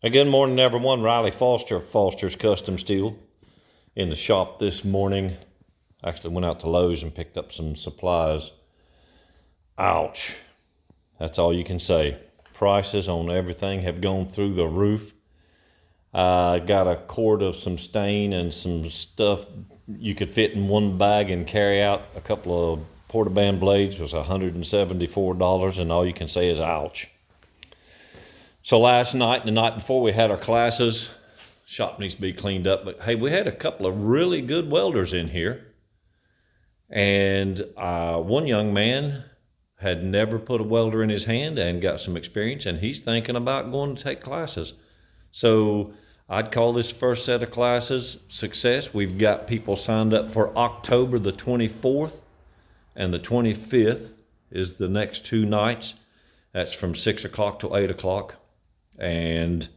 Hey, good morning, everyone. Riley Foster of Foster's Custom Steel in the shop this morning. Actually went out to Lowe's and picked up some supplies. Ouch. That's all you can say. Prices on everything have gone through the roof. I got a quart of some stain and some stuff you could fit in one bag and carry out. A couple of Portaband blades was $174, and all you can say is ouch. So last night and the night before we had our classes. Shop needs to be cleaned up, but hey, we had a couple of really good welders in here. And one young man had never put a welder in his hand and got some experience, and he's thinking about going to take classes. So I'd call this first set of classes success. We've got people signed up for October the 24th and the 25th is the next two nights. That's from 6 o'clock to 8 o'clock. And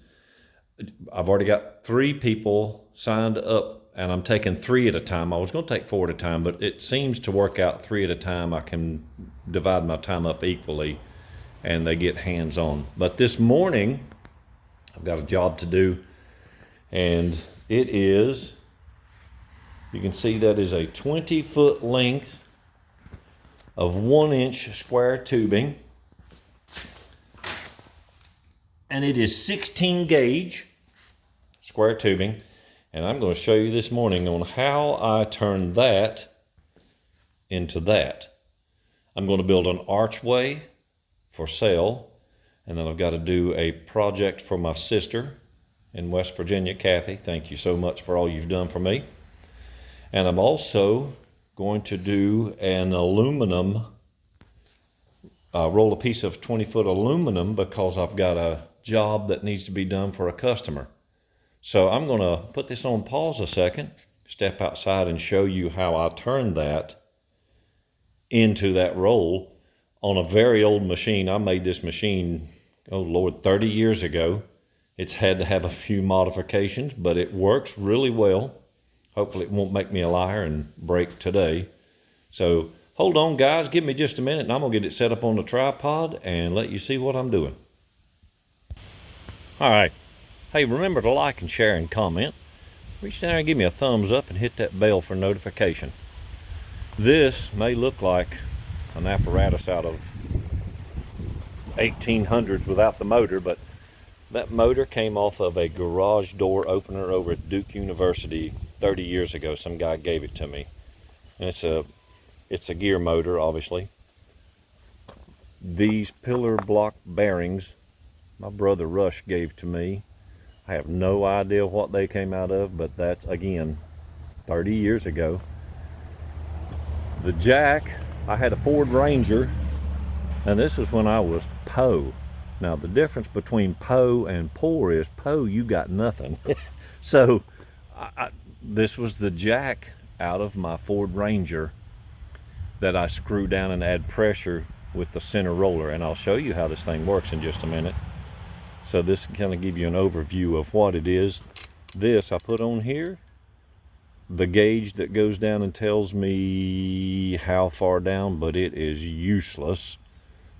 I've already got 3 people signed up, and I'm taking 3 at a time. I was going to take 4 at a time, but it seems to work out 3 at a time. I can divide my time up equally, and they get hands-on. But this morning, I've got a job to do, and it is, you can see that is a 20-foot length of 1-inch square tubing. And it is 16 gauge square tubing. And I'm going to show you this morning on how I turn that into that. I'm going to build an archway for sale. And then I've got to do a project for my sister in West Virginia, Kathy. Thank you so much for all you've done for me. And I'm also going to do an aluminum, roll a piece of 20-foot aluminum because I've got a job that needs to be done for a customer. So I'm going to put this on pause a second, step outside and show you how I turn that into that roll on a very old machine. I made this machine, oh Lord, 30 years ago. It's had to have a few modifications, but it works really well. Hopefully it won't make me a liar and break today. So hold on, guys, give me just a minute and I'm going to get it set up on the tripod and let you see what I'm doing. All right. Hey, remember to like and share and comment. Reach down and give me a thumbs up and hit that bell for notification. This may look like an apparatus out of 1800s without the motor, but that motor came off of a garage door opener over at Duke University 30 years ago. Some guy gave it to me. And it's a gear motor, obviously. These pillar block bearings, my brother Rush gave to me. I have no idea what they came out of, but that's, again, 30 years ago. The jack, I had a Ford Ranger, and this is when I was Poe. Now, the difference between Poe and poor is Poe, you got nothing. So, this was the jack out of my Ford Ranger that I screw down and add pressure with the center roller, and I'll show you how this thing works in just a minute. So this can kind of give you an overview of what it is. This I put on here, the gauge that goes down and tells me how far down, but it is useless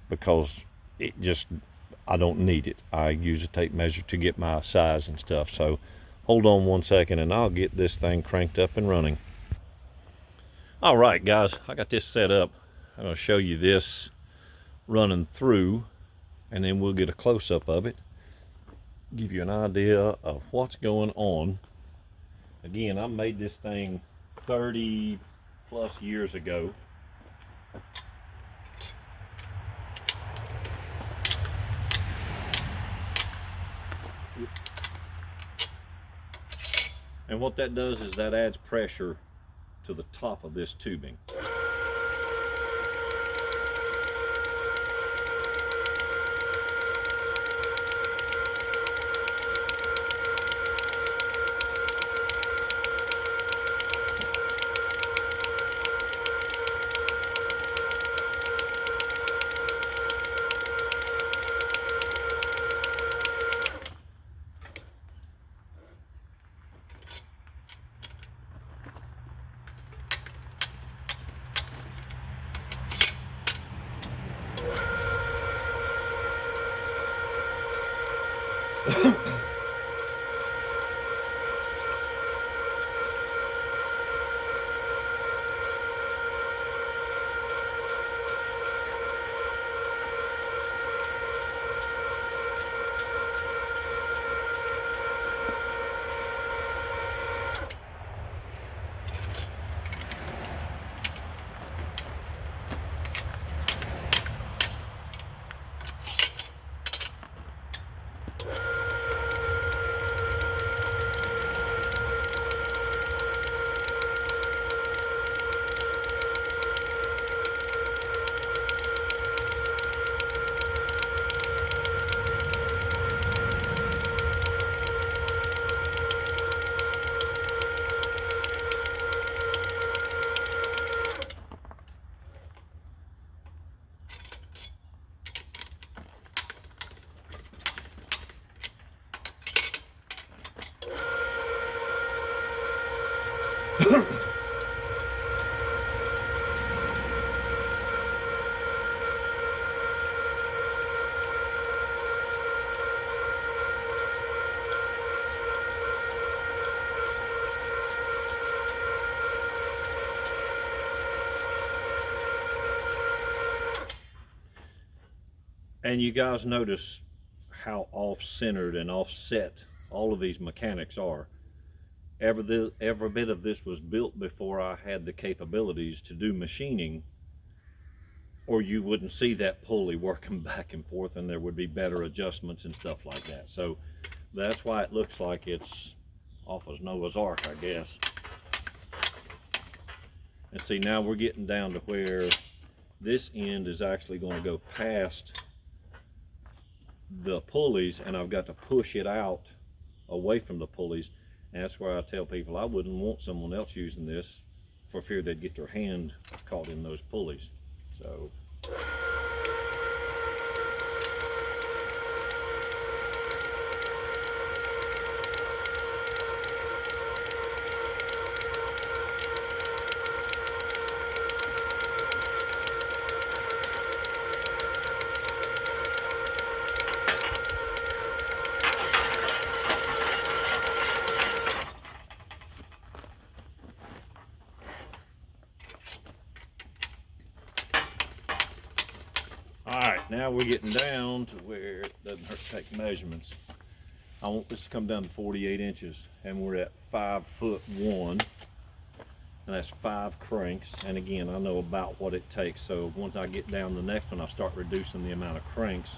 because it just, I don't need it. I use a tape measure to get my size and stuff. So hold on one second and I'll get this thing cranked up and running. All right, guys, I got this set up. I'm going to show you this running through, and then we'll get a close-up of it, give you an idea of what's going on. Again, I made this thing 30 plus years ago. And what that does is that adds pressure to the top of this tubing. And you guys notice how off-centered and offset all of these mechanics are. Every bit of this was built before I had the capabilities to do machining, or you wouldn't see that pulley working back and forth, and there would be better adjustments and stuff like that. So that's why it looks like it's off as Noah's Ark, I guess. And see, now we're getting down to where this end is actually going to go past the pulleys, and I've got to push it out away from the pulleys. And that's where I tell people I wouldn't want someone else using this for fear they'd get their hand caught in those pulleys. So alright, now we're getting down to where it doesn't hurt to take measurements. I want this to come down to 48 inches, and we're at 5'1", and that's 5 cranks. And again, I know about what it takes, so once I get down the next one, I'll start reducing the amount of cranks.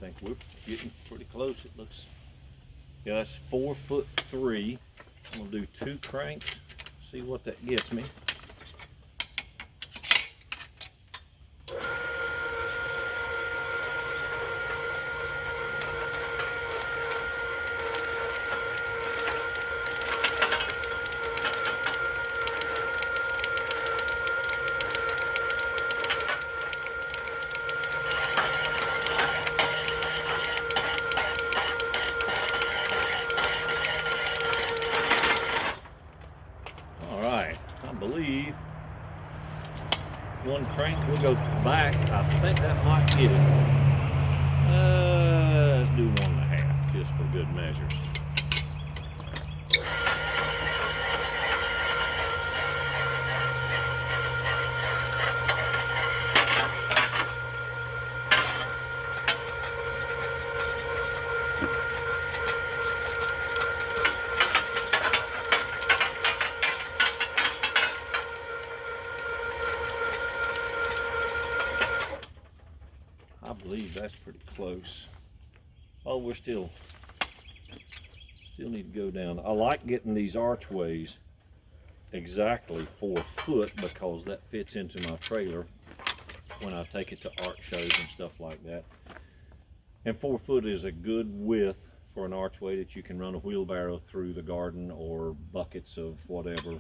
I think we're getting pretty close. It looks, yeah, that's 4'3". I'm gonna do 2 cranks, see what that gets me. Believe 1 crank will go back. I think that might get it. Let's do 1.5 just for good measures. I believe that's pretty close. Oh, we're still need to go down. I like getting these archways exactly 4 foot because that fits into my trailer when I take it to art shows and stuff like that. And 4 foot is a good width for an archway that you can run a wheelbarrow through the garden or buckets of whatever.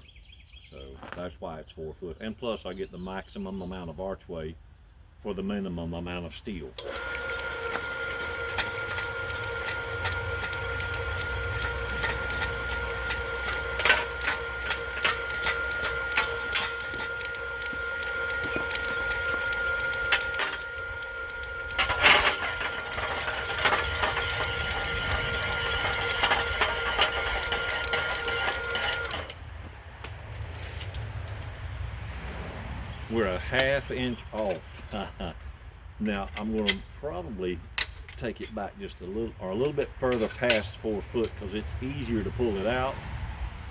So that's why it's 4 foot. And plus I get the maximum amount of archway for the minimum amount of steel. We're a 1/2 inch off. Now I'm going to probably take it back just a little bit further past 4 foot because it's easier to pull it out.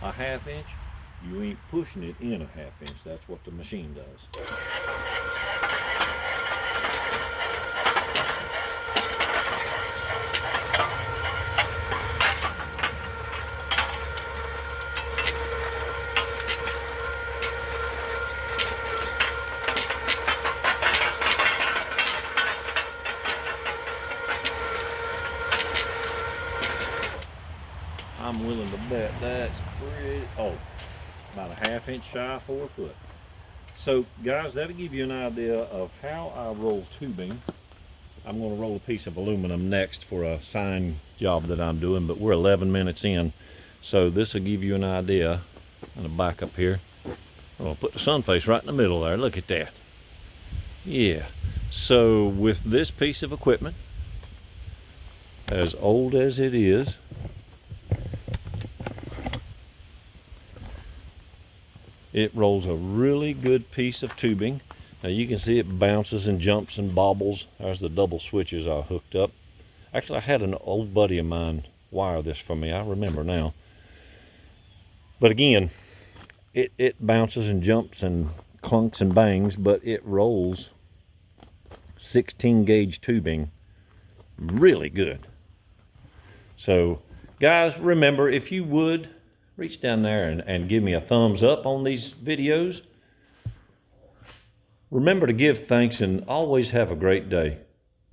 A 1/2 inch, you ain't pushing it in a 1/2 inch. That's what the machine does. I'm willing to bet that's pretty, about a 1/2 inch shy of 4 foot. So guys, that'll give you an idea of how I roll tubing. I'm going to roll a piece of aluminum next for a sign job that I'm doing, but we're 11 minutes in. So this will give you an idea. I'm going to back up here. I'm going to put the sun face right in the middle there. Look at that. Yeah. So with this piece of equipment, as old as it is, it rolls a really good piece of tubing. Now you can see it bounces and jumps and bobbles. There's the double switches I hooked up. Actually, I had an old buddy of mine wire this for me. I remember now. But again, it bounces and jumps and clunks and bangs, but it rolls 16 gauge tubing really good. So guys, remember, if you would, reach down there and give me a thumbs up on these videos. Remember to give thanks and always have a great day.